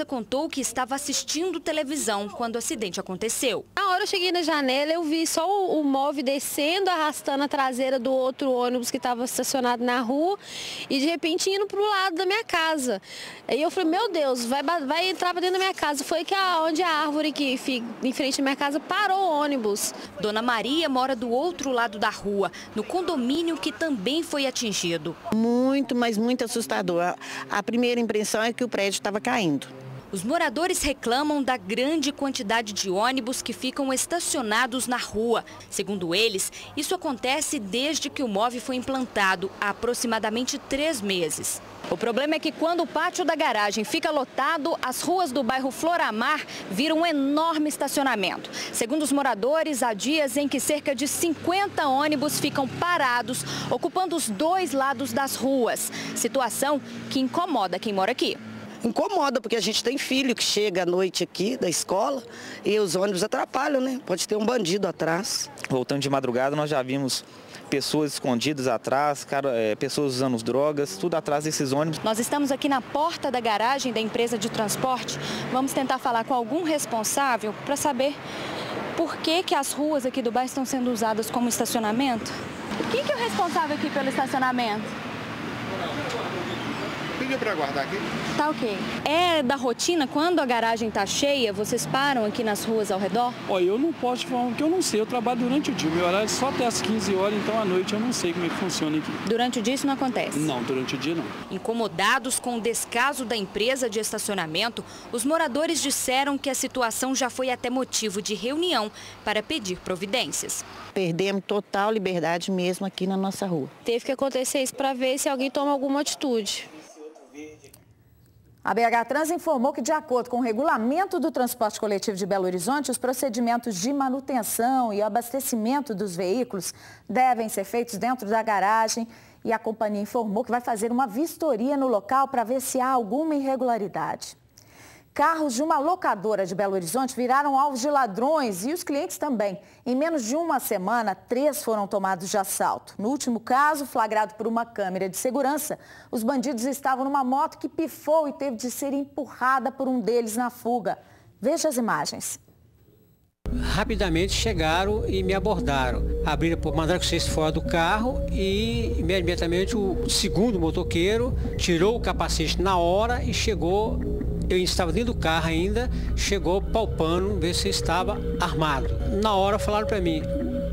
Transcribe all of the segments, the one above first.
Contou que estava assistindo televisão quando o acidente aconteceu. Na hora eu cheguei na janela, eu vi só o MOV descendo, arrastando a traseira do outro ônibus que estava estacionado na rua e de repente indo para o lado da minha casa. Aí eu falei, meu Deus, vai entrar para dentro da minha casa. Foi que onde a árvore que fica em frente à minha casa parou o ônibus. Dona Maria mora do outro lado da rua, no condomínio que também foi atingido. Muito, mas muito assustador. A primeira impressão é que o prédio estava caindo. Os moradores reclamam da grande quantidade de ônibus que ficam estacionados na rua. Segundo eles, isso acontece desde que o MOV foi implantado, há aproximadamente 3 meses. O problema é que quando o pátio da garagem fica lotado, as ruas do bairro Floramar viram um enorme estacionamento. Segundo os moradores, há dias em que cerca de 50 ônibus ficam parados, ocupando os 2 lados das ruas. Situação que incomoda quem mora aqui. Incomoda, porque a gente tem filho que chega à noite aqui da escola e os ônibus atrapalham, né? Pode ter um bandido atrás. Voltando de madrugada, nós já vimos pessoas escondidas atrás, pessoas usando drogas, tudo atrás desses ônibus. Nós estamos aqui na porta da garagem da empresa de transporte. Vamos tentar falar com algum responsável para saber por que as ruas aqui do bairro estão sendo usadas como estacionamento. Quem que é o responsável aqui pelo estacionamento? Pediu para aguardar aqui? Tá ok. É da rotina, quando a garagem está cheia, vocês param aqui nas ruas ao redor? Olha, eu não posso te falar porque eu não sei, eu trabalho durante o dia. Meu horário é só até as 15 horas, então à noite eu não sei como é que funciona aqui. Durante o dia isso não acontece? Não, durante o dia não. Incomodados com o descaso da empresa de estacionamento, os moradores disseram que a situação já foi até motivo de reunião para pedir providências. Perdemos total liberdade mesmo aqui na nossa rua. Teve que acontecer isso para ver se alguém toma alguma atitude. A BH Trans informou que, de acordo com o regulamento do transporte coletivo de Belo Horizonte, os procedimentos de manutenção e abastecimento dos veículos devem ser feitos dentro da garagem e a companhia informou que vai fazer uma vistoria no local para ver se há alguma irregularidade. Carros de uma locadora de Belo Horizonte viraram alvos de ladrões e os clientes também. Em menos de uma semana, 3 foram tomados de assalto. No último caso, flagrado por uma câmera de segurança, os bandidos estavam numa moto que pifou e teve de ser empurrada por um deles na fuga. Veja as imagens. Rapidamente chegaram e me abordaram. Mandaram que eu saísse fora do carro e imediatamente o segundo motoqueiro tirou o capacete na hora e chegou. Eu estava dentro do carro ainda, chegou palpando, ver se eu estava armado. Na hora falaram para mim,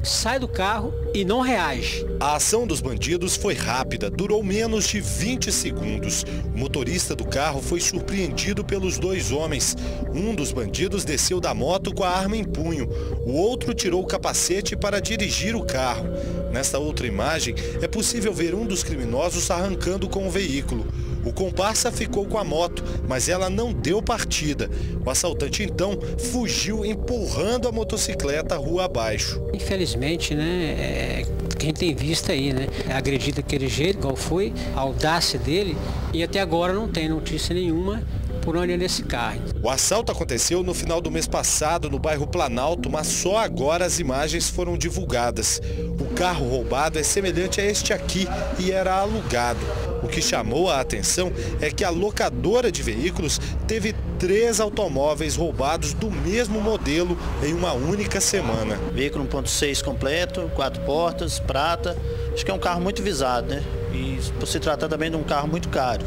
sai do carro e não reage. A ação dos bandidos foi rápida, durou menos de 20 segundos. O motorista do carro foi surpreendido pelos 2 homens. Um dos bandidos desceu da moto com a arma em punho. O outro tirou o capacete para dirigir o carro. Nesta outra imagem, é possível ver um dos criminosos arrancando com o veículo. O comparsa ficou com a moto, mas ela não deu partida. O assaltante então fugiu empurrando a motocicleta rua abaixo. Infelizmente, né, quem tem visto aí, né, é agredido daquele jeito, igual foi, a audácia dele, e até agora não tem notícia nenhuma por onde anda esse carro. O assalto aconteceu no final do mês passado no bairro Planalto, mas só agora as imagens foram divulgadas. O carro roubado é semelhante a este aqui e era alugado. O que chamou a atenção é que a locadora de veículos teve 3 automóveis roubados do mesmo modelo em uma única semana. Veículo 1.6 completo, 4 portas, prata. Acho que é um carro muito visado, né? E por se tratar também de um carro muito caro.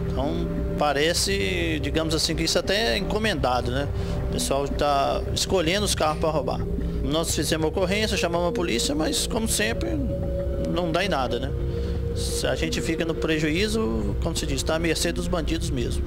Então parece, digamos assim, que isso até é encomendado, né? O pessoal está escolhendo os carros para roubar. Nós fizemos ocorrência, chamamos a polícia, mas como sempre, não dá em nada, né? A gente fica no prejuízo, como se diz, está à mercê dos bandidos mesmo.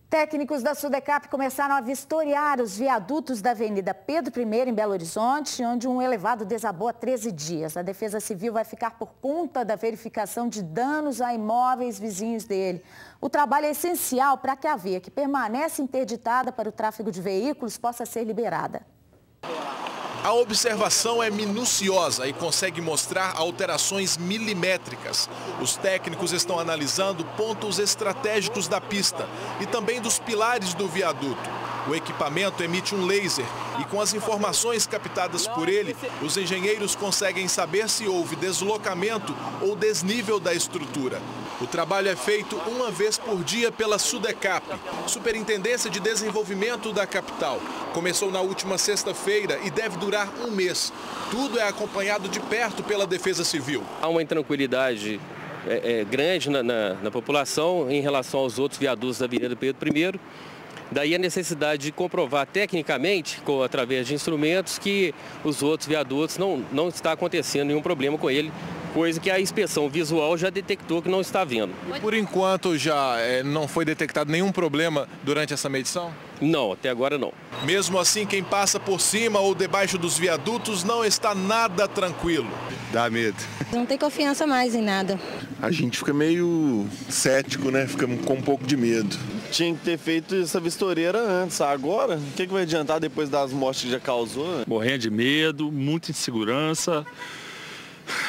Técnicos da SUDECAP começaram a vistoriar os viadutos da Avenida Pedro I, em Belo Horizonte, onde um elevado desabou há 13 dias. A Defesa Civil vai ficar por conta da verificação de danos a imóveis vizinhos dele. O trabalho é essencial para que a via, que permanece interditada para o tráfego de veículos, possa ser liberada. A observação é minuciosa e consegue mostrar alterações milimétricas. Os técnicos estão analisando pontos estratégicos da pista e também dos pilares do viaduto. O equipamento emite um laser e com as informações captadas por ele, os engenheiros conseguem saber se houve deslocamento ou desnível da estrutura. O trabalho é feito uma vez por dia pela SUDECAP, Superintendência de Desenvolvimento da capital. Começou na última sexta-feira e deve durar um mês. Tudo é acompanhado de perto pela Defesa Civil. Há uma intranquilidade grande na população em relação aos outros viadutos da Avenida Pedro I. Daí a necessidade de comprovar tecnicamente, através de instrumentos, que os outros viadutos não está acontecendo nenhum problema com ele, coisa que a inspeção visual já detectou que não está havendo. Por enquanto já não foi detectado nenhum problema durante essa medição? Não, até agora não. Mesmo assim, quem passa por cima ou debaixo dos viadutos não está nada tranquilo. Dá medo. Não tem confiança mais em nada. A gente fica meio cético, né? Fica com um pouco de medo. Tinha que ter feito essa vistoria antes. Agora, o que vai adiantar depois das mortes que já causou? Morrendo de medo, muita insegurança.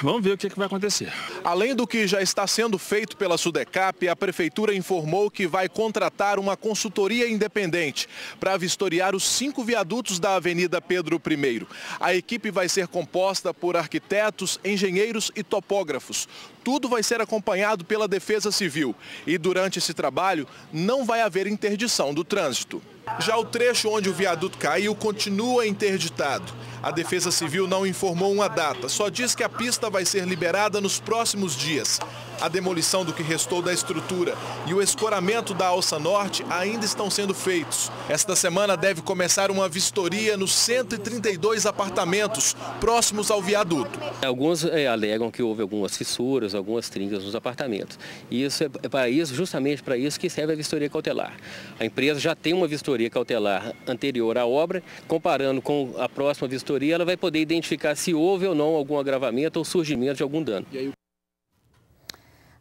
Vamos ver o que vai acontecer. Além do que já está sendo feito pela SUDECAP, a Prefeitura informou que vai contratar uma consultoria independente para vistoriar os 5 viadutos da Avenida Pedro I. A equipe vai ser composta por arquitetos, engenheiros e topógrafos. Tudo vai ser acompanhado pela Defesa Civil e durante esse trabalho não vai haver interdição do trânsito. Já o trecho onde o viaduto caiu continua interditado. A Defesa Civil não informou uma data, só diz que a pista vai ser liberada nos próximos dias. A demolição do que restou da estrutura e o escoramento da alça norte ainda estão sendo feitos. Esta semana deve começar uma vistoria nos 132 apartamentos próximos ao viaduto. Alguns alegam que houve algumas fissuras, algumas trincas nos apartamentos. E isso justamente para isso que serve a vistoria cautelar. A empresa já tem uma vistoria cautelar anterior à obra, comparando com a próxima vistoria, ela vai poder identificar se houve ou não algum agravamento ou surgimento de algum dano.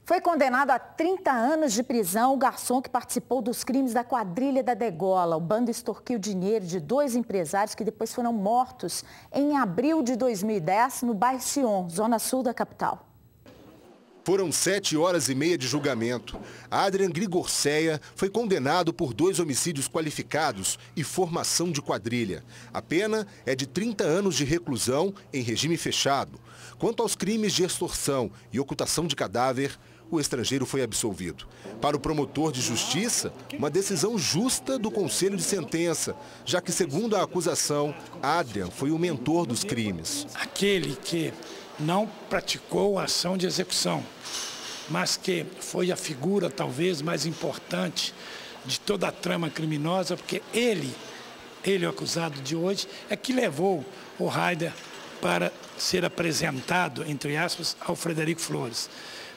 Foi condenado a 30 anos de prisão o garçom que participou dos crimes da quadrilha da Degola. O bando extorquiu dinheiro de 2 empresários que depois foram mortos em abril de 2010 no bairro Sion, zona sul da capital. Foram 7 horas e meia de julgamento. Adrian Grigorceia foi condenado por 2 homicídios qualificados e formação de quadrilha. A pena é de 30 anos de reclusão em regime fechado. Quanto aos crimes de extorsão e ocultação de cadáver, o estrangeiro foi absolvido. Para o promotor de justiça, uma decisão justa do Conselho de Sentença, já que, segundo a acusação, Adrian foi o mentor dos crimes. Aquele que não praticou a ação de execução, mas que foi a figura talvez mais importante de toda a trama criminosa, porque ele, o acusado de hoje, é que levou o Raider para ser apresentado, entre aspas, ao Frederico Flores.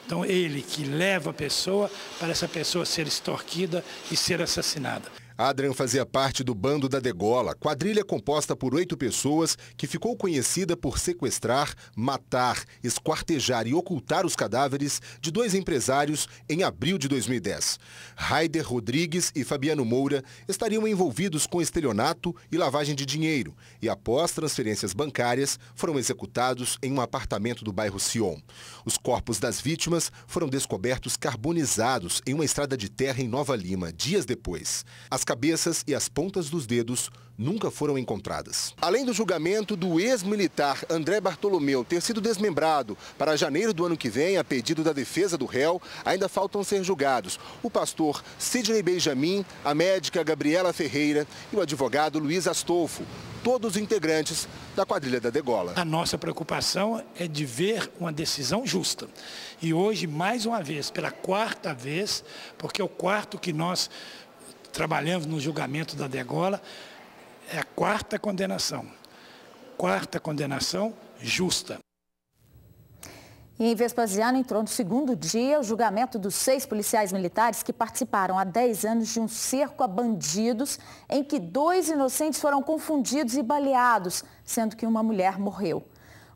Então, ele que leva a pessoa para essa pessoa ser extorquida e ser assassinada. Adrian fazia parte do bando da Degola, quadrilha composta por 8 pessoas que ficou conhecida por sequestrar, matar, esquartejar e ocultar os cadáveres de 2 empresários em abril de 2010. Raider Rodrigues e Fabiano Moura estariam envolvidos com estelionato e lavagem de dinheiro e, após transferências bancárias, foram executados em um apartamento do bairro Sion. Os corpos das vítimas foram descobertos carbonizados em uma estrada de terra em Nova Lima, dias depois. As cabeças e as pontas dos dedos nunca foram encontradas. Além do julgamento do ex-militar André Bartolomeu ter sido desmembrado para janeiro do ano que vem, a pedido da defesa do réu, ainda faltam ser julgados o pastor Sidney Benjamin, a médica Gabriela Ferreira e o advogado Luiz Astolfo, todos integrantes da quadrilha da Degola. A nossa preocupação é de ver uma decisão justa. E hoje, mais uma vez, pela 4ª vez, porque é o 4º que nós trabalhamos no julgamento da Degola, é a 4ª condenação. 4ª condenação justa. E em Vespasiano entrou no 2º dia o julgamento dos 6 policiais militares que participaram há 10 anos de um cerco a bandidos em que 2 inocentes foram confundidos e baleados, sendo que uma mulher morreu.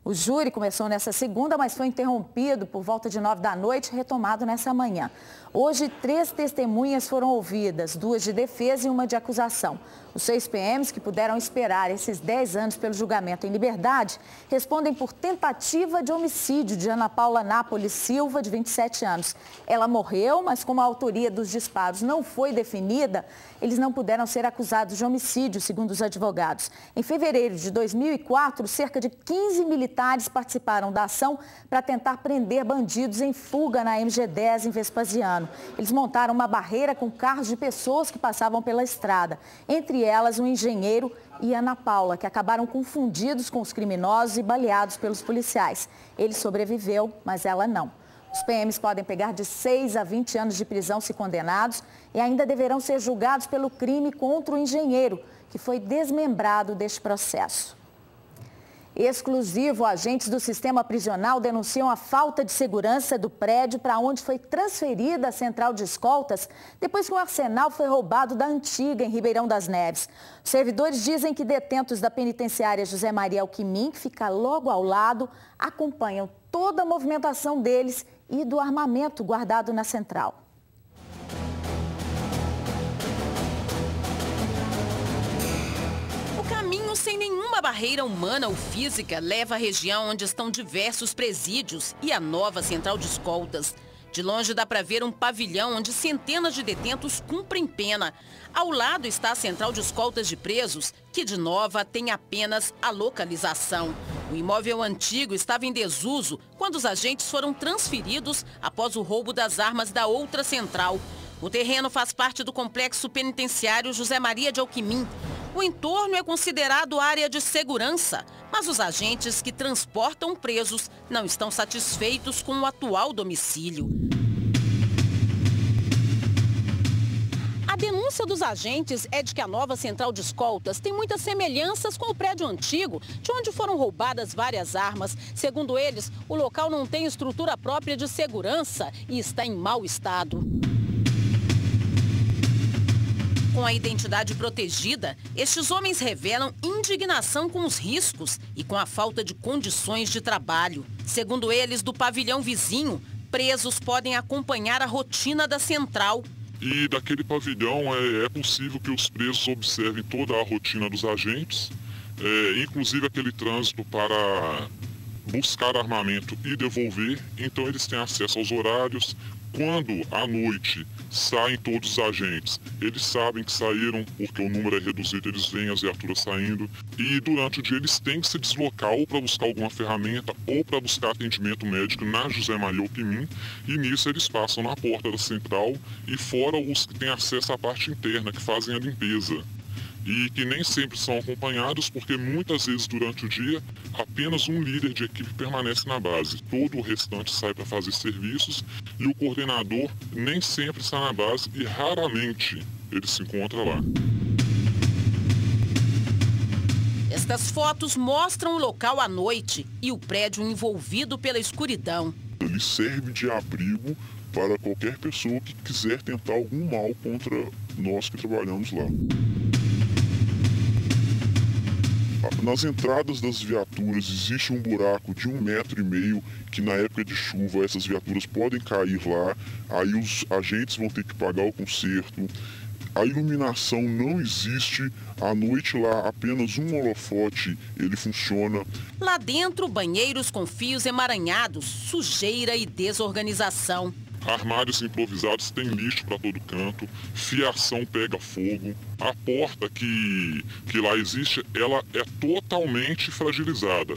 O júri começou nessa segunda, mas foi interrompido por volta de 9 da noite, retomado nessa manhã. Hoje, 3 testemunhas foram ouvidas, 2 de defesa e 1 de acusação. Os 6 PMs que puderam esperar esses 10 anos pelo julgamento em liberdade respondem por tentativa de homicídio de Ana Paula Nápoles Silva, de 27 anos. Ela morreu, mas como a autoria dos disparos não foi definida, eles não puderam ser acusados de homicídio, segundo os advogados. Em fevereiro de 2004, cerca de 15 militares militares participaram da ação para tentar prender bandidos em fuga na MG10 em Vespasiano. Eles montaram uma barreira com carros de pessoas que passavam pela estrada, entre elas um engenheiro e Ana Paula, que acabaram confundidos com os criminosos e baleados pelos policiais. Ele sobreviveu, mas ela não. Os PMs podem pegar de 6 a 20 anos de prisão se condenados e ainda deverão ser julgados pelo crime contra o engenheiro, que foi desmembrado deste processo. Exclusivo, agentes do sistema prisional denunciam a falta de segurança do prédio para onde foi transferida a central de escoltas depois que o arsenal foi roubado da antiga em Ribeirão das Neves. Os servidores dizem que detentos da penitenciária José Maria Alquimim, que fica logo ao lado, acompanham toda a movimentação deles e do armamento guardado na central. Sem nenhuma barreira humana ou física, leva à região onde estão diversos presídios e a nova central de escoltas. De longe dá para ver um pavilhão onde centenas de detentos cumprem pena. Ao lado está a central de escoltas de presos, que de nova tem apenas a localização. O imóvel antigo estava em desuso quando os agentes foram transferidos após o roubo das armas da outra central. O terreno faz parte do complexo penitenciário José Maria de Alquimim. O entorno é considerado área de segurança, mas os agentes que transportam presos não estão satisfeitos com o atual domicílio. A denúncia dos agentes é de que a nova central de escoltas tem muitas semelhanças com o prédio antigo, de onde foram roubadas várias armas. Segundo eles, o local não tem estrutura própria de segurança e está em mau estado. Com a identidade protegida, estes homens revelam indignação com os riscos e com a falta de condições de trabalho. Segundo eles, do pavilhão vizinho, presos podem acompanhar a rotina da central. E daquele pavilhão é possível que os presos observem toda a rotina dos agentes, inclusive aquele trânsito para buscar armamento e devolver. Então eles têm acesso aos horários. Quando à noite saem todos os agentes, eles sabem que saíram porque o número é reduzido, eles veem as viaturas saindo. E durante o dia eles têm que se deslocar ou para buscar alguma ferramenta ou para buscar atendimento médico na José Maria Alquimim. E nisso eles passam na porta da central e fora os que têm acesso à parte interna, que fazem a limpeza. E que nem sempre são acompanhados, porque muitas vezes durante o dia apenas um líder de equipe permanece na base. Todo o restante sai para fazer serviços e o coordenador nem sempre está na base e raramente ele se encontra lá. Estas fotos mostram o local à noite e o prédio envolvido pela escuridão. Ele serve de abrigo para qualquer pessoa que quiser tentar algum mal contra nós que trabalhamos lá. Nas entradas das viaturas existe um buraco de 1,5 metro que na época de chuva essas viaturas podem cair lá, aí os agentes vão ter que pagar o conserto. A iluminação não existe, à noite lá apenas um holofote, ele funciona. Lá dentro, banheiros com fios emaranhados, sujeira e desorganização. Armários improvisados, tem lixo para todo canto, fiação pega fogo. A porta que lá existe, ela é totalmente fragilizada.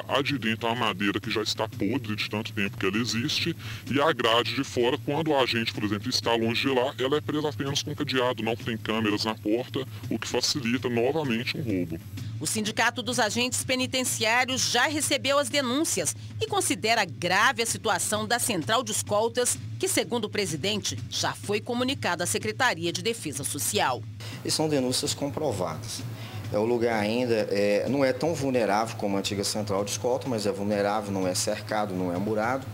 A de dentro, a madeira que já está podre de tanto tempo que ela existe, e a grade de fora, quando o agente, por exemplo, está longe de lá, ela é presa apenas com cadeado, não tem câmeras na porta, o que facilita novamente um roubo. O Sindicato dos Agentes Penitenciários já recebeu as denúncias e considera grave a situação da central de escoltas, que, segundo o presidente, já foi comunicada à Secretaria de Defesa Social. E são denúncias comprovadas. O lugar ainda não é tão vulnerável como a antiga central de escolta, mas é vulnerável, não é cercado, não é murado.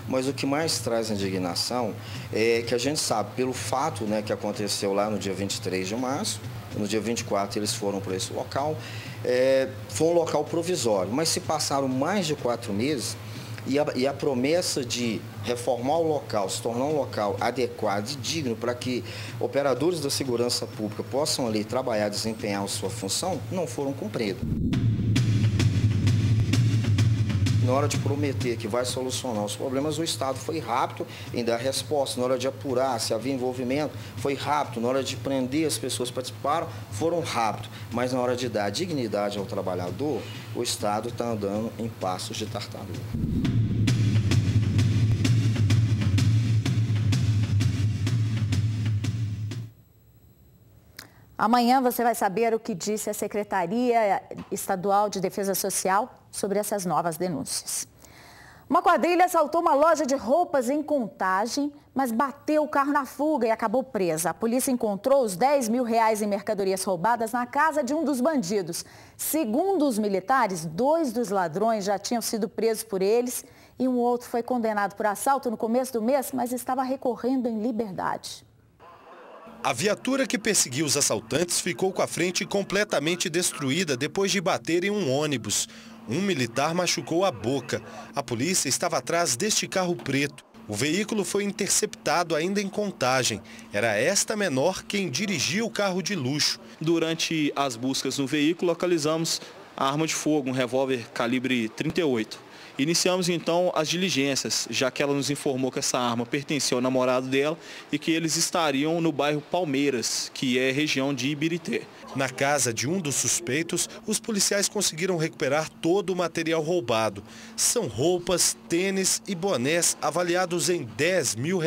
Mas o que mais traz indignação é que a gente sabe, pelo fato que aconteceu lá no dia 23 de março, no dia 24 eles foram para esse local, foi um local provisório, mas se passaram mais de 4 meses e a promessa de reformar o local, se tornar um local adequado e digno para que operadores da segurança pública possam ali trabalhar, desempenhar a sua função, não foram cumpridos. Na hora de prometer que vai solucionar os problemas, o Estado foi rápido em dar resposta. Na hora de apurar se havia envolvimento, foi rápido. Na hora de prender as pessoas que participaram, foram rápidos. Mas na hora de dar dignidade ao trabalhador, o Estado está andando em passos de tartaruga. Amanhã você vai saber o que disse a Secretaria Estadual de Defesa Social sobre essas novas denúncias. Uma quadrilha assaltou uma loja de roupas em Contagem, mas bateu o carro na fuga e acabou presa. A polícia encontrou os R$10 mil em mercadorias roubadas na casa de um dos bandidos. Segundo os militares, 2 dos ladrões já tinham sido presos por eles e um outro foi condenado por assalto no começo do mês, mas estava recorrendo em liberdade. A viatura que perseguiu os assaltantes ficou com a frente completamente destruída depois de bater em um ônibus. Um militar machucou a boca. A polícia estava atrás deste carro preto. O veículo foi interceptado ainda em Contagem. Era esta menor quem dirigia o carro de luxo. Durante as buscas no veículo, localizamos a arma de fogo, um revólver calibre 38. Iniciamos então as diligências, já que ela nos informou que essa arma pertencia ao namorado dela e que eles estariam no bairro Palmeiras, que é região de Ibirité. Na casa de um dos suspeitos, os policiais conseguiram recuperar todo o material roubado. São roupas, tênis e bonés avaliados em R$10 mil.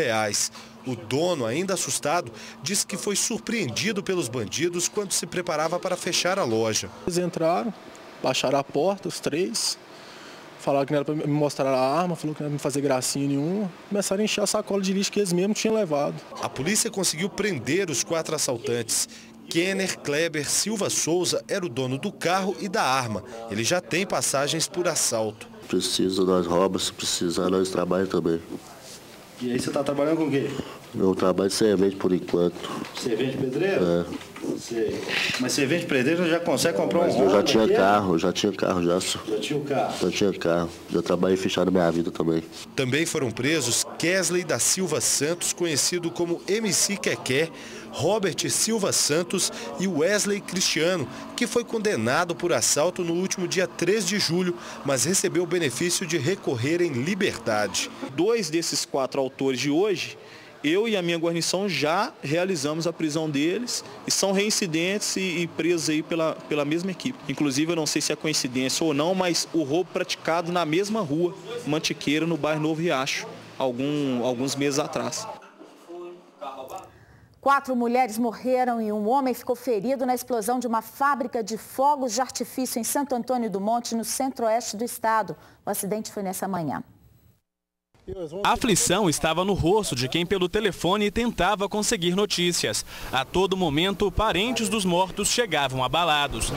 O dono, ainda assustado, disse que foi surpreendido pelos bandidos quando se preparava para fechar a loja. Eles entraram, baixaram a porta, os 3. Falaram que não era para me mostrar a arma, falou que não era para me fazer gracinha nenhuma. Começaram a encher a sacola de lixo que eles mesmos tinham levado. A polícia conseguiu prender os 4 assaltantes. Kenner Kleber Silva Souza era o dono do carro e da arma. Ele já tem passagens por assalto. Precisa, nós roubamos, se precisar, nós trabalhamos também. E aí você está trabalhando com o quê? Meu trabalho é servente por enquanto. Servente pedreiro? É. Mas servente pedreiro já consegue comprar um Eu já tinha carro, já tinha carro. Já tinha o carro? Já tinha carro. Já trabalhei fechado minha vida também. Também foram presos Kesley da Silva Santos, conhecido como MC Keké, Robert Silva Santos e Wesley Cristiano, que foi condenado por assalto no último dia 3 de julho, mas recebeu o benefício de recorrer em liberdade. 2 desses 4 autores de hoje, eu e a minha guarnição já realizamos a prisão deles e são reincidentes e presos aí pela mesma equipe. Inclusive, eu não sei se é coincidência ou não, mas o roubo praticado na mesma rua, Mantiqueira, no bairro Novo Riacho, alguns meses atrás. 4 mulheres morreram e um homem ficou ferido na explosão de uma fábrica de fogos de artifício em Santo Antônio do Monte, no centro-oeste do estado. O acidente foi nessa manhã. A aflição estava no rosto de quem pelo telefone tentava conseguir notícias. A todo momento, parentes dos mortos chegavam abalados.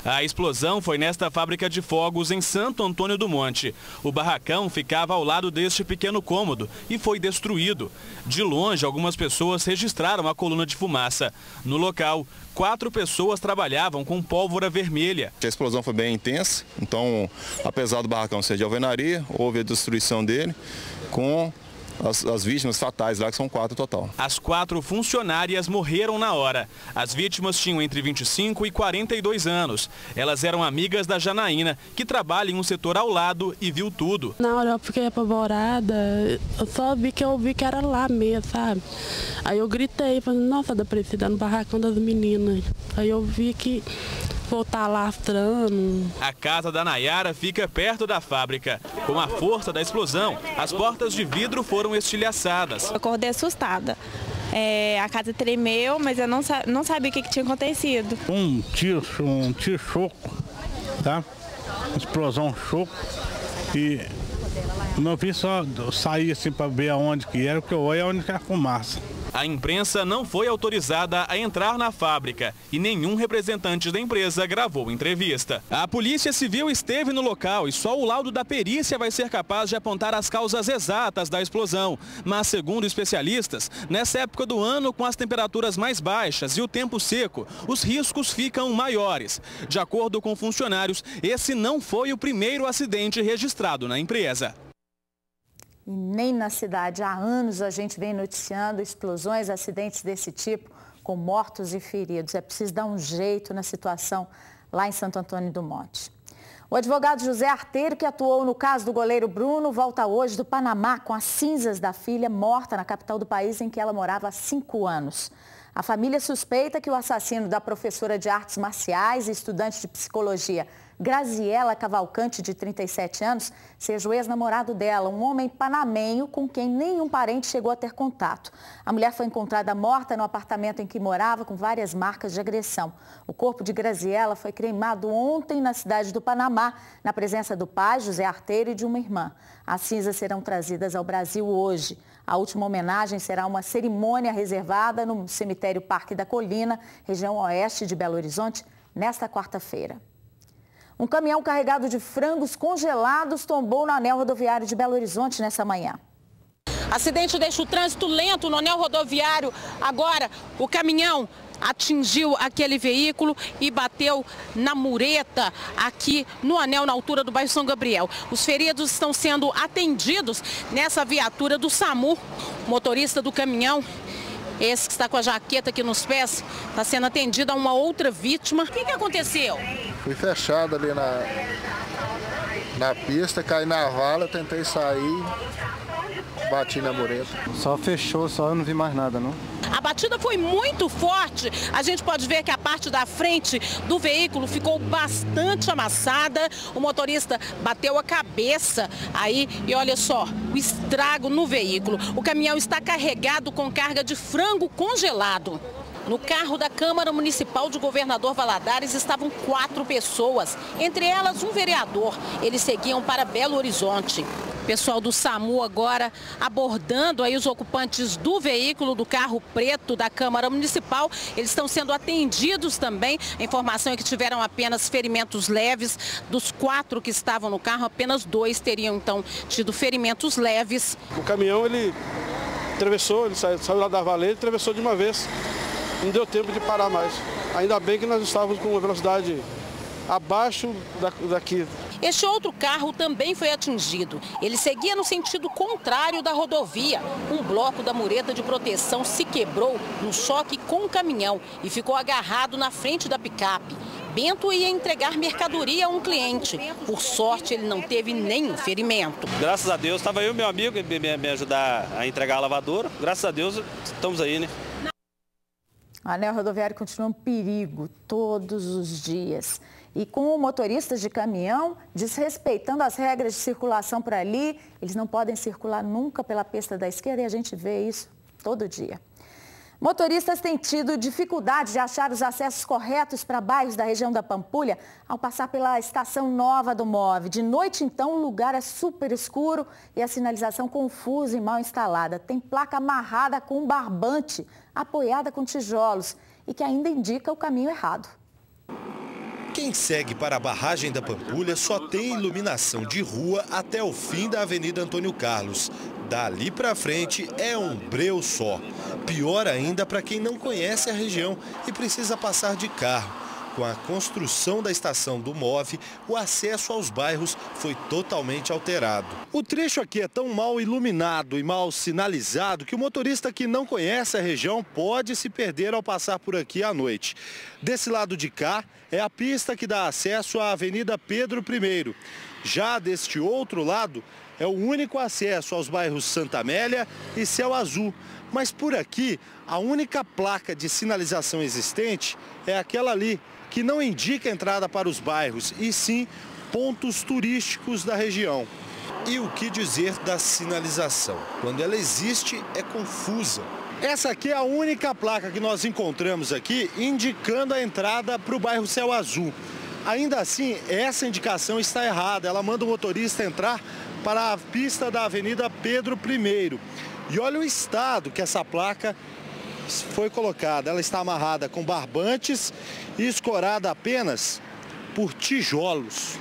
A explosão foi nesta fábrica de fogos em Santo Antônio do Monte. O barracão ficava ao lado deste pequeno cômodo e foi destruído. De longe, algumas pessoas registraram a coluna de fumaça. No local, 4 pessoas trabalhavam com pólvora vermelha. A explosão foi bem intensa, então, apesar do barracão ser de alvenaria, houve a destruição dele com as vítimas fatais lá, que são 4 total. As 4 funcionárias morreram na hora. As vítimas tinham entre 25 e 42 anos. Elas eram amigas da Janaína, que trabalha em um setor ao lado e viu tudo. Na hora eu fiquei apavorada, eu só vi que era lá mesmo, sabe? Aí eu gritei, falei, nossa, da Aparecida, no barracão das meninas. Aí eu vi que voltar lastrando. A casa da Nayara fica perto da fábrica. Com a força da explosão, as portas de vidro foram estilhaçadas. Eu acordei assustada. A casa tremeu, mas eu não sabia o que tinha acontecido. Um tiro choco, tá? Explosão choco. E não vi só sair assim para ver aonde que era, porque eu olho aonde que é a fumaça. A imprensa não foi autorizada a entrar na fábrica e nenhum representante da empresa gravou entrevista. A Polícia Civil esteve no local e só o laudo da perícia vai ser capaz de apontar as causas exatas da explosão. Mas, segundo especialistas, nessa época do ano, com as temperaturas mais baixas e o tempo seco, os riscos ficam maiores. De acordo com funcionários, esse não foi o primeiro acidente registrado na empresa. E nem na cidade. Há anos a gente vem noticiando explosões, acidentes desse tipo, com mortos e feridos. É preciso dar um jeito na situação lá em Santo Antônio do Monte. O advogado José Arteiro, que atuou no caso do goleiro Bruno, volta hoje do Panamá com as cinzas da filha morta na capital do país em que ela morava há 5 anos. A família suspeita que o assassino da professora de artes marciais e estudante de psicologia Graziela Cavalcante, de 37 anos, seja o ex-namorado dela, um homem panamenho com quem nenhum parente chegou a ter contato. A mulher foi encontrada morta no apartamento em que morava, com várias marcas de agressão. O corpo de Graziela foi cremado ontem na cidade do Panamá, na presença do pai, José Arteiro, e de uma irmã. As cinzas serão trazidas ao Brasil hoje. A última homenagem será uma cerimônia reservada no cemitério Parque da Colina, região oeste de Belo Horizonte, nesta quarta-feira. Um caminhão carregado de frangos congelados tombou no anel rodoviário de Belo Horizonte nessa manhã. Acidente deixa o trânsito lento no anel rodoviário. Agora, o caminhão atingiu aquele veículo e bateu na mureta aqui no anel, na altura do bairro São Gabriel. Os feridos estão sendo atendidos nessa viatura do SAMU. O motorista do caminhão, esse que está com a jaqueta aqui nos pés, está sendo atendido a uma outra vítima. O que aconteceu? Fui fechado ali na pista, caí na vala, tentei sair, bati na mureta. Só fechou, só eu não vi mais nada, não. A batida foi muito forte. A gente pode ver que a parte da frente do veículo ficou bastante amassada. O motorista bateu a cabeça aí e olha só, o estrago no veículo. O caminhão está carregado com carga de frango congelado. No carro da Câmara Municipal de Governador Valadares estavam 4 pessoas, entre elas um vereador. Eles seguiam para Belo Horizonte. O pessoal do SAMU agora abordando aí os ocupantes do veículo, do carro preto da Câmara Municipal. Eles estão sendo atendidos também. A informação é que tiveram apenas ferimentos leves. Dos 4 que estavam no carro, apenas 2 teriam então tido ferimentos leves. O caminhão, ele atravessou, ele saiu lá da valeta e atravessou de uma vez. Não deu tempo de parar mais. Ainda bem que nós estávamos com uma velocidade abaixo daqui. Este outro carro também foi atingido. Ele seguia no sentido contrário da rodovia. Um bloco da mureta de proteção se quebrou no choque com o caminhão e ficou agarrado na frente da picape. Bento ia entregar mercadoria a um cliente. Por sorte, ele não teve nenhum ferimento. Graças a Deus, estava eu e meu amigo me ajudar a entregar a lavadora. Graças a Deus, estamos aí, né? O anel rodoviário continua um perigo todos os dias. E com motoristas de caminhão desrespeitando as regras de circulação por ali, eles não podem circular nunca pela pista da esquerda e a gente vê isso todo dia. Motoristas têm tido dificuldade de achar os acessos corretos para bairros da região da Pampulha ao passar pela estação nova do MOVE. De noite, então, o lugar é super escuro e a sinalização confusa e mal instalada. Tem placa amarrada com um barbante, apoiada com tijolos e que ainda indica o caminho errado. Quem segue para a barragem da Pampulha só tem iluminação de rua até o fim da Avenida Antônio Carlos. Dali para frente é um breu só. Pior ainda para quem não conhece a região e precisa passar de carro. Com a construção da estação do MOVE, o acesso aos bairros foi totalmente alterado. O trecho aqui é tão mal iluminado e mal sinalizado que o motorista que não conhece a região pode se perder ao passar por aqui à noite. Desse lado de cá é a pista que dá acesso à Avenida Pedro I. Já deste outro lado é o único acesso aos bairros Santa Amélia e Céu Azul. Mas por aqui, a única placa de sinalização existente é aquela ali, que não indica a entrada para os bairros, e sim pontos turísticos da região. E o que dizer da sinalização? Quando ela existe, é confusa. Essa aqui é a única placa que nós encontramos aqui, indicando a entrada para o bairro Céu Azul. Ainda assim, essa indicação está errada. Ela manda o motorista entrar para a pista da Avenida Pedro I. E olha o estado que essa placa foi colocada. Ela está amarrada com barbantes e escorada apenas por tijolos.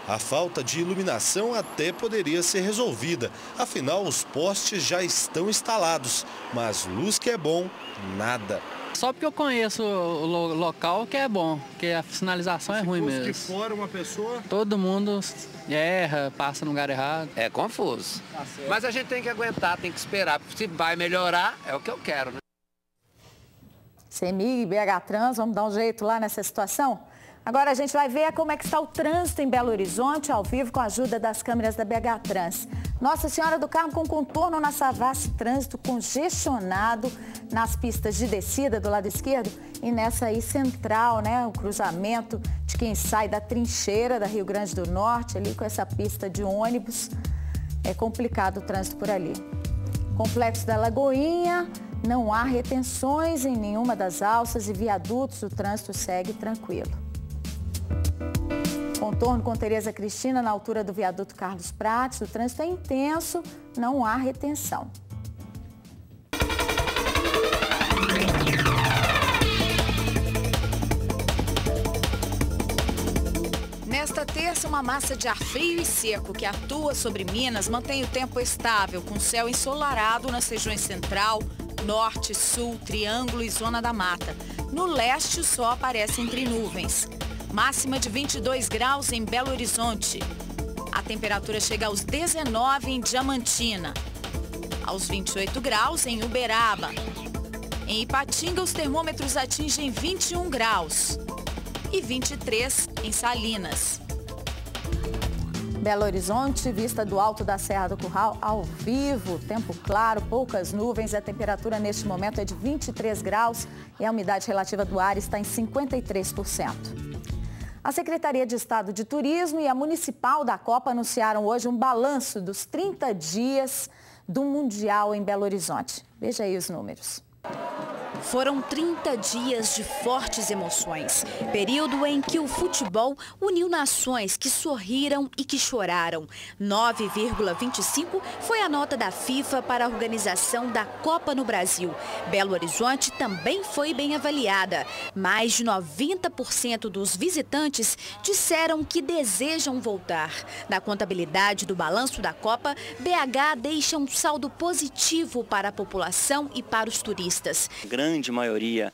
A falta de iluminação até poderia ser resolvida. Afinal, os postes já estão instalados. Mas luz que é bom, nada. Só porque eu conheço o local que é bom, porque a sinalização é ruim mesmo. Se fora uma pessoa... Todo mundo erra, passa no lugar errado. É confuso. Mas a gente tem que aguentar, tem que esperar. Se vai melhorar, é o que eu quero, né? CEMIG e BH Trans, vamos dar um jeito lá nessa situação? Agora a gente vai ver como é que está o trânsito em Belo Horizonte, ao vivo, com a ajuda das câmeras da BH Trans. Nossa Senhora do Carmo com contorno na Savassi, trânsito congestionado nas pistas de descida do lado esquerdo e nessa aí central, né? O cruzamento de quem sai da trincheira da Rio Grande do Norte, ali com essa pista de ônibus. É complicado o trânsito por ali. Complexo da Lagoinha, não há retenções em nenhuma das alças e viadutos, o trânsito segue tranquilo. Contorno com Tereza Cristina, na altura do viaduto Carlos Prates, o trânsito é intenso, não há retenção. Nesta terça, uma massa de ar frio e seco que atua sobre Minas mantém o tempo estável, com céu ensolarado nas regiões central, norte, sul, triângulo e zona da mata. No leste, o sol aparece entre nuvens. Máxima de 22 graus em Belo Horizonte. A temperatura chega aos 19 em Diamantina, aos 28 graus em Uberaba. Em Ipatinga, os termômetros atingem 21 graus e 23 em Salinas. Belo Horizonte, vista do alto da Serra do Curral, ao vivo, tempo claro, poucas nuvens, a temperatura neste momento é de 23 graus e a umidade relativa do ar está em 53%. A Secretaria de Estado de Turismo e a Municipal da Copa anunciaram hoje um balanço dos 30 dias do Mundial em Belo Horizonte. Veja aí os números. Foram 30 dias de fortes emoções, período em que o futebol uniu nações que sorriram e que choraram. 9,25 foi a nota da FIFA para a organização da Copa no Brasil. Belo Horizonte também foi bem avaliada. Mais de 90% dos visitantes disseram que desejam voltar. Na contabilidade do balanço da Copa, BH deixa um saldo positivo para a população e para os turistas. Grande maioria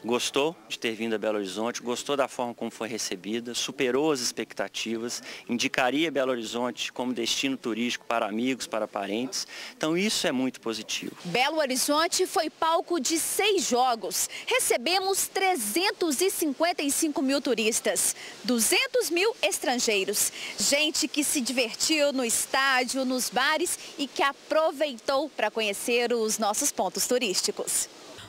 gostou de ter vindo a Belo Horizonte, gostou da forma como foi recebida, superou as expectativas, indicaria Belo Horizonte como destino turístico para amigos, para parentes. Então isso é muito positivo. Belo Horizonte foi palco de 6 jogos. Recebemos 355 mil turistas, 200 mil estrangeiros. Gente que se divertiu no estádio, nos bares e que aproveitou para conhecer os nossos pontos turísticos.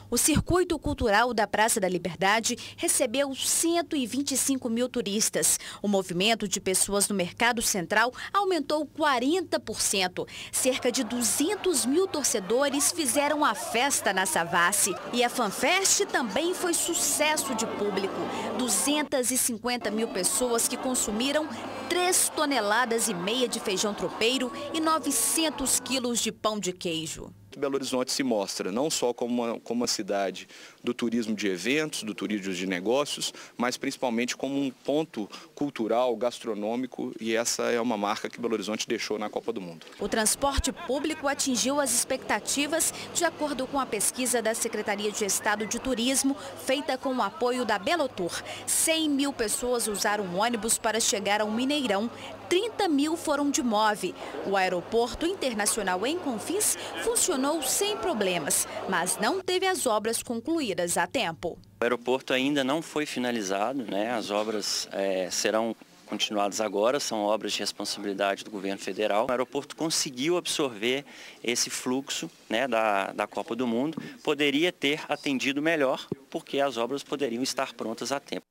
O Circuito Cultural da Praça da Liberdade recebeu 125 mil turistas. O movimento de pessoas no Mercado Central aumentou 40%. Cerca de 200 mil torcedores fizeram a festa na Savassi. E a FanFest também foi sucesso de público. 250 mil pessoas que consumiram 3,5 toneladas de feijão tropeiro e 900 quilos de pão de queijo. Belo Horizonte se mostra não só como uma cidade do turismo de eventos, do turismo de negócios, mas principalmente como um ponto cultural, gastronômico, e essa é uma marca que Belo Horizonte deixou na Copa do Mundo. O transporte público atingiu as expectativas de acordo com a pesquisa da Secretaria de Estado de Turismo, feita com o apoio da Belotour. 100 mil pessoas usaram ônibus para chegar ao Mineirão. 30 mil foram de MOVE. O aeroporto internacional em Confins funcionou sem problemas, mas não teve as obras concluídas a tempo. O aeroporto ainda não foi finalizado, né? As obras serão continuadas agora, são obras de responsabilidade do governo federal. O aeroporto conseguiu absorver esse fluxo, né, da Copa do Mundo. Poderia ter atendido melhor, porque as obras poderiam estar prontas a tempo.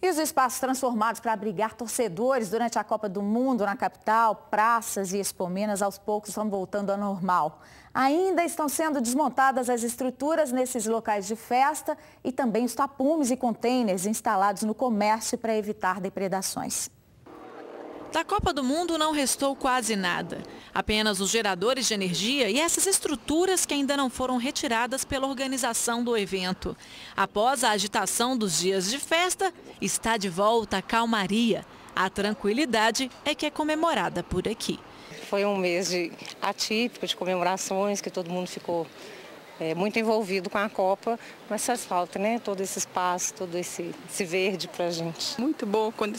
E os espaços transformados para abrigar torcedores durante a Copa do Mundo na capital, praças e expominas, aos poucos estão voltando ao normal. Ainda estão sendo desmontadas as estruturas nesses locais de festa e também os tapumes e contêineres instalados no comércio para evitar depredações. Da Copa do Mundo não restou quase nada. Apenas os geradores de energia e essas estruturas que ainda não foram retiradas pela organização do evento. Após a agitação dos dias de festa, está de volta a calmaria. A tranquilidade é que é comemorada por aqui. Foi um mês atípico de comemorações, que todo mundo ficou muito envolvido com a Copa, mas faz falta, né? Todo esse espaço, todo esse verde pra gente. Muito bom quando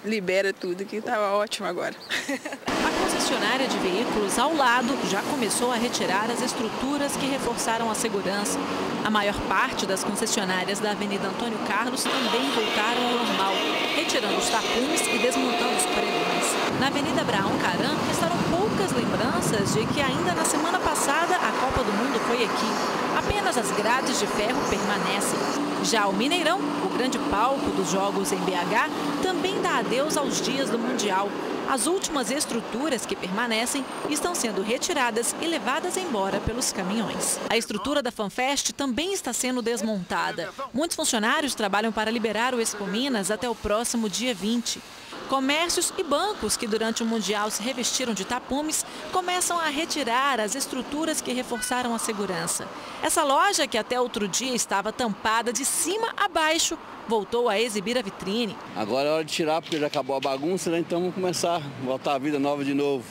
libera tudo, que tá ótimo agora. A concessionária de veículos ao lado já começou a retirar as estruturas que reforçaram a segurança. A maior parte das concessionárias da Avenida Antônio Carlos também voltaram ao normal, retirando os tapumes e desmontando os pregões. Na Avenida Abraão Caram, restaram poucas lembranças de que ainda na semana passada a Copa do Mundo foi aqui. Apenas as grades de ferro permanecem. Já o Mineirão, o grande palco dos jogos em BH, também dá adeus aos dias do Mundial. As últimas estruturas que permanecem estão sendo retiradas e levadas embora pelos caminhões. A estrutura da FanFest também está sendo desmontada. Muitos funcionários trabalham para liberar o Expo Minas até o próximo dia 20. Comércios e bancos que durante o Mundial se revestiram de tapumes começam a retirar as estruturas que reforçaram a segurança. Essa loja, que até outro dia estava tampada de cima a baixo, voltou a exibir a vitrine. Agora é hora de tirar porque já acabou a bagunça, né? Então vamos começar a voltar a vida nova de novo.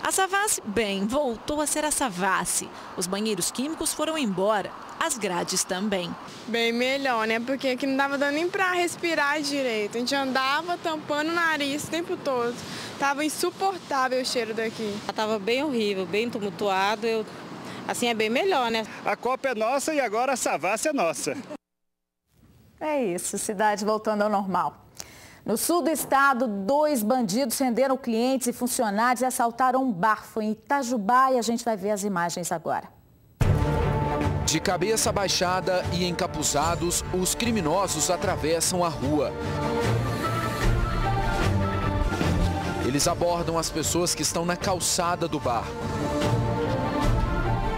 A Savassi, bem, voltou a ser a Savassi. Os banheiros químicos foram embora, as grades também. Bem melhor, né? Porque aqui não dava nem para respirar direito. A gente andava tampando o nariz o tempo todo. Tava insuportável o cheiro daqui. Tava bem horrível, bem tumultuado. Assim é bem melhor, né? A Copa é nossa e agora a Savassi é nossa. É isso, cidade voltando ao normal. No sul do estado, 2 bandidos renderam clientes e funcionários e assaltaram um bar. Foi em Itajubá e a gente vai ver as imagens agora. De cabeça baixada e encapuzados, os criminosos atravessam a rua. Eles abordam as pessoas que estão na calçada do bar.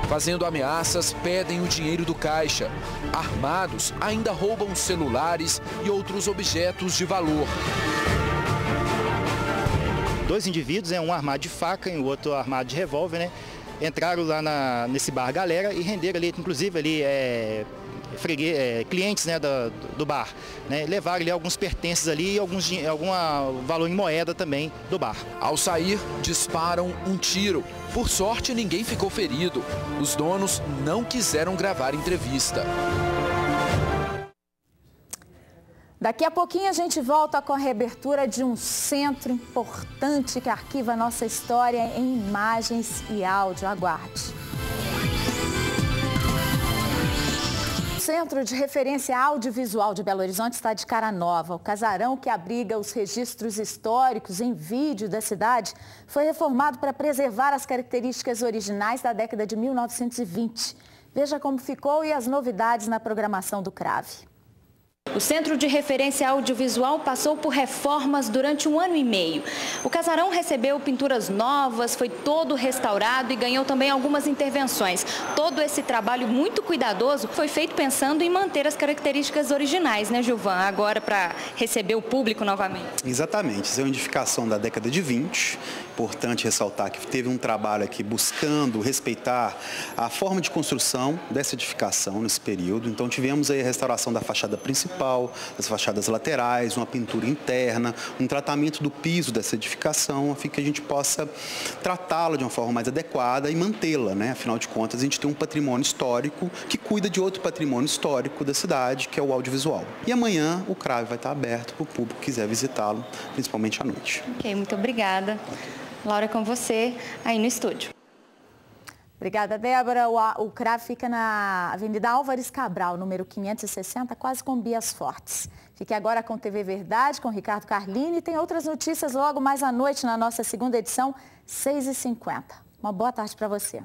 Fazendo ameaças, pedem o dinheiro do caixa. Armados, ainda roubam celulares e outros objetos de valor. 2 indivíduos, um armado de faca e o outro armado de revólver, né? Entraram lá nesse bar Galera e renderam ali, inclusive ali, clientes, né, do bar, né? Levaram ali alguns pertences ali e algum valor em moeda também do bar. Ao sair, disparam um tiro. Por sorte, ninguém ficou ferido. Os donos não quiseram gravar entrevista. Daqui a pouquinho a gente volta com a reabertura de um centro importante que arquiva a nossa história em imagens e áudio. Aguarde. O Centro de Referência Audiovisual de Belo Horizonte está de cara nova. O casarão que abriga os registros históricos em vídeo da cidade foi reformado para preservar as características originais da década de 1920. Veja como ficou e as novidades na programação do CRAVE. O Centro de Referência Audiovisual passou por reformas durante 1 ano e meio. O casarão recebeu pinturas novas, foi todo restaurado e ganhou também algumas intervenções. Todo esse trabalho muito cuidadoso foi feito pensando em manter as características originais, né, Gilvan? Agora para receber o público novamente. Exatamente, isso é uma edificação da década de 20. Importante ressaltar que teve um trabalho aqui buscando respeitar a forma de construção dessa edificação nesse período. Então tivemos aí a restauração da fachada principal, das fachadas laterais, uma pintura interna, um tratamento do piso dessa edificação, a fim que a gente possa tratá-la de uma forma mais adequada e mantê-la, né? Afinal de contas, a gente tem um patrimônio histórico que cuida de outro patrimônio histórico da cidade, que é o audiovisual. E amanhã o CRAVE vai estar aberto para o público que quiser visitá-lo, principalmente à noite. Ok, muito obrigada. Laura, é com você aí no estúdio. Obrigada, Débora. O CRAVE fica na Avenida Álvares Cabral, número 560, quase com Bias Fortes. Fique agora com TV Verdade, com Ricardo Carlini. Tem outras notícias logo mais à noite na nossa segunda edição, 6h50. Uma boa tarde para você.